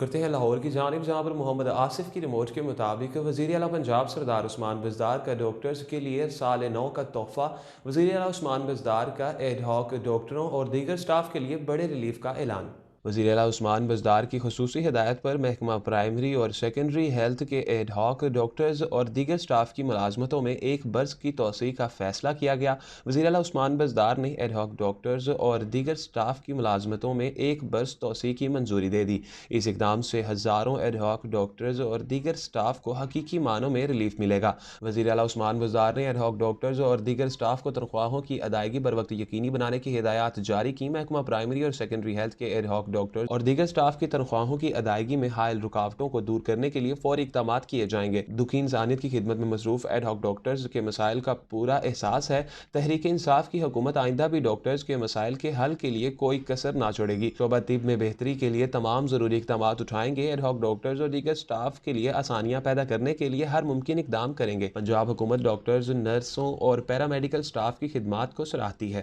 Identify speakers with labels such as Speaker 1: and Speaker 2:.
Speaker 1: کرتے ہیں لاہور کی جانب، جہاں پر محمد آصف کی رپورٹ کے مطابق وزیر اعلیٰ پنجاب سردار عثمان بزدار کا ڈاکٹرز کے لیے سال نو کا تحفہ۔ وزیر اعلیٰ عثمان بزدار کا ایڈ ہاک ڈاکٹروں اور دیگر سٹاف کے لیے بڑے ریلیف کا اعلان۔ وزیر اعلیٰ عثمان بزدار کی خصوصی ہدایت پر محکمہ پرائمری اور سیکنڈری ہیلتھ کے ایڈ ہاک ڈاکٹرز اور دیگر سٹاف کی ملازمتوں میں ایک برس کی توسیع کا فیصلہ کیا گیا۔ وزیر اعلیٰ عثمان بزدار نے ایڈ ہاک ڈاکٹرز اور دیگر سٹاف کی ملازمتوں میں ایک برس توسیع کی منظوری دے دی۔ اس اقدام سے ہزاروں ایڈ ہاک ڈاکٹرز اور دیگر سٹاف کو حقیقی معنوں میں ریلیف ملے گا۔ وزیر اعلیٰ عثمان بزدار نے ایڈ ہاک ڈاکٹرز اور دیگر سٹاف کو تنخواہوں کی ادائیگی بروقت یقینی بنانے کی ہدایات جاری کی۔ محکمہ پرائمری اور سیکنڈری ہیلتھ کے ایڈ ہاک ڈاکٹرز اور دیگر سٹاف کی تنخواہوں کی ادائیگی میں حائل رکاوٹوں کو دور کرنے کے لیے فوری اقدامات کیے جائیں گے۔ دکھی انسانیت کی خدمت میں مصروف ایڈ ہاک ڈاکٹرز کے مسائل کا پورا احساس ہے۔ تحریک انصاف کی حکومت آئندہ بھی ڈاکٹرز کے مسائل کے حل کے لیے کوئی کسر نہ چھوڑے گی۔ شعبہ طب میں بہتری کے لیے تمام ضروری اقدامات اٹھائیں گے۔ ایڈ ہاک ڈاکٹرز اور دیگر سٹاف کے لیے آسانیاں پیدا کرنے کے لیے ہر ممکن اقدام کریں گے۔ پنجاب حکومت ڈاکٹرز، نرسوں اور پیرامیڈیکل سٹاف کی خدمات کو سراہتی ہے۔